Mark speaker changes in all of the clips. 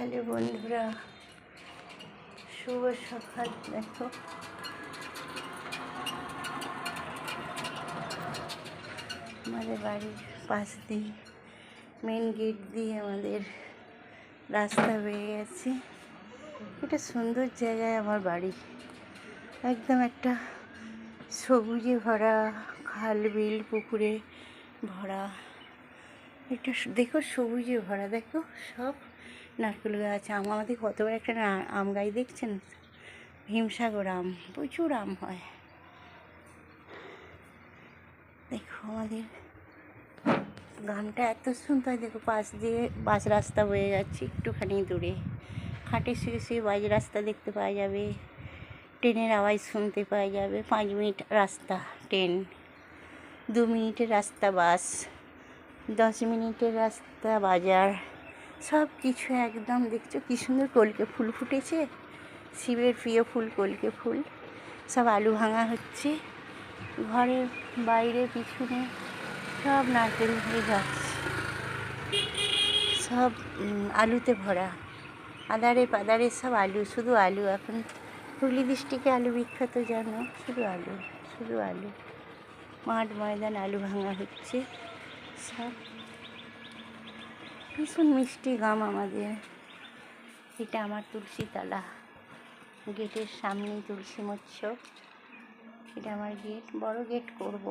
Speaker 1: Hello বন্ধুরা, শুভ সকাল। দেখো আমাদের বাড়ির পাশ দিয়ে মেন গেট দিয়ে আমাদের রাস্তা বেরিয়ে গেছে। এটা সুন্দর জায়গায় আমার বাড়ি, একদম একটা সবুজে ভরা, খাল বিল পুকুরে ভরা। এটা দেখো সবুজে ভরা, দেখো সব নারকেল গাছ, আমাদের কত বড় একটা আম গাছ দেখছেন, হিমসাগর আম, প্রচুর আম হয়। দেখো আমাদের গ্রামটা এত সুন্দর। দেখো পাশ দিয়ে বাস রাস্তা বয়ে যাচ্ছে একটুখানি দূরে, খাটে শুয়ে শুয়ে বাস রাস্তা দেখতে পাওয়া যাবে, ট্রেনের আওয়াজ শুনতে পাওয়া যাবে। 5 মিনিট রাস্তা ট্রেন, 2 মিনিটের রাস্তা বাস, 10 মিনিটের রাস্তা বাজার, সব কিছু একদম। দেখছো কী সুন্দর কলকে ফুল ফুটেছে, শিবের প্রিয় ফুল কলকে ফুল। সব আলু ভাঙা হচ্ছে, ঘরের বাইরে পিছনে সব নারকেল গাছ, সব আলুতে ভরা, আদারে পাদারে সব আলু, শুধু আলু। এখন হুগলি ডিস্ট্রিক্টে আলু বিখ্যাত, জানো, শুধু আলু, শুধু আলু। মাঠ ময়দান আলু ভাঙা হচ্ছে সব। ভীষণ মিষ্টি গ্রাম আমাদের। এটা আমার তুলসীতলা, গেটের সামনেই তুলসী মৎস্য। এটা আমার গেট, বড় গেট করব,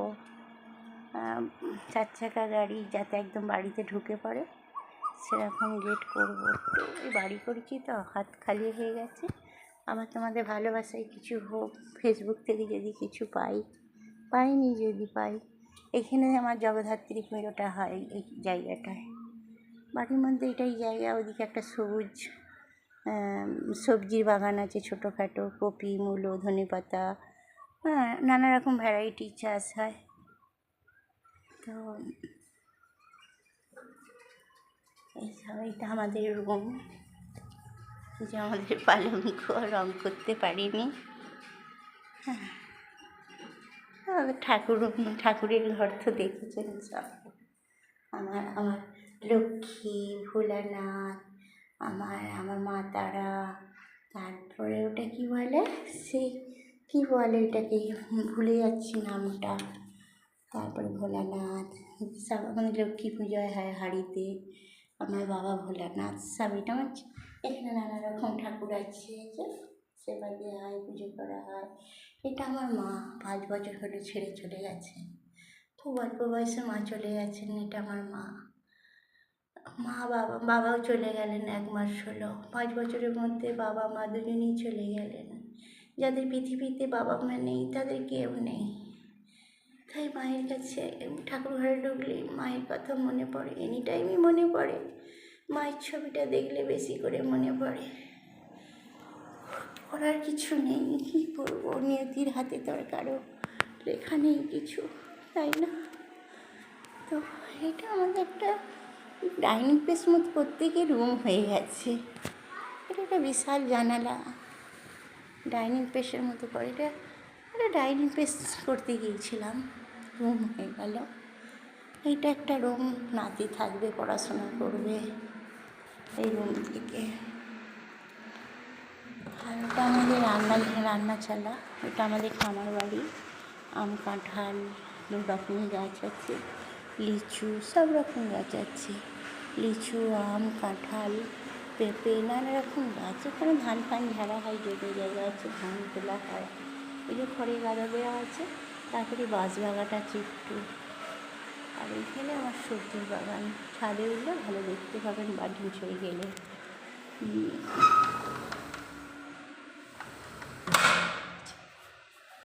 Speaker 1: 4 চাকা গাড়ি যাতে একদম বাড়িতে ঢুকে পড়ে সেরকম গেট করব। তো এই বাড়ি করেছি তো হাত খালি হয়ে গেছে। আমার তোমাদের ভালোবাসায় কিছু হোক, ফেসবুক থেকে যদি কিছু পাইনি যদি পাই, এখানে আমার জগদ্ধাত্রী পুজোটা হয় এই জায়গাটায়। বাড়ির মধ্যে এটাই জায়গা। ওদিকে একটা সবুজ সবজির বাগান আছে ছোটোখাটো, কপি, মূলো, ধনেপাতা, নানা রকম ভ্যারাইটি চাষ হয়। তো এইটা আমাদের রুম, যে আমাদের পালঙ্ক রং করতে পারিনি। ঠাকুরের ঘর তো দেখেছেন সব। আমার লক্ষ্মী, ভোলানাথ, আমার মা তারা, তারপরে ওটা কি বলে, সেই কী বলে এটাকে, ভুলে যাচ্ছি নামটা। তারপরে ভোলানাথ, সব আমাদের লক্ষ্মী পুজোয় হয় হাঁড়িতে, আমার বাবা ভোলানাথ সব। এটা আমার এখানে নানা রকম ঠাকুর আছে, সেবা দেওয়া হয়, পুজো করা হয়। এটা আমার মা 5 বছর হলে ছেড়ে চলে গেছে, খুব অল্প বয়সে মা চলে গেছেন। এটা আমার মা বাবাও চলে গেলেন 1 মাস হলো। 5 বছরের মধ্যে বাবা মা দুজনেই চলে গেলেন। যাদের পৃথিবীতে বাবা মা নেই তাদের কেউ নেই। তাই মায়ের কাছে ঠাকুর ঘরে ঢুকলে মায়ের কথা মনে পড়ে, এনি টাইমই মনে পড়ে। মায়ের ছবিটা দেখলে বেশি করে মনে পড়ে। করার কিছু নেই, কী করবো, নিয়তির হাতে তো আর কারো লেখা নেই কিছু, তাই না? তো এটা আমাদের একটা ডাইনিং স্পেস মতো করতে গিয়ে রুম হয়ে গেছে। এটা একটা বিশাল জানালা, ডাইনিং স্পেসের মতো করে এটা ডাইনিং স্পেস করতে গিয়েছিলাম, রুম হয়ে গেল। এইটা একটা রুম, নাতি থাকবে, পড়াশোনা করবে এই রুম থেকে। আর ওটা আমাদের রান্নাশালা, ওটা আমাদের খামার বাড়ি। আম কাঁঠাল 2 রকমের গাছ আছে, লিচু, সব রকম গাছ আছে, লিচু, আম, কাঁঠাল, পেঁপে, নানা রকম গাছ। ওখানে ধান ফান ঝাড়া হয়, জমি জায়গা আছে, ধান তোলা হয়। ওই যে খড়ের গাদা দেওয়া আছে, তারপরে বাঁশ বাগান আছে একটু। আর এইখানে আমার সবজির বাগান, ছাদে উঠলে ভালো দেখতে পাবেন বাড়ি হয়ে গেলে।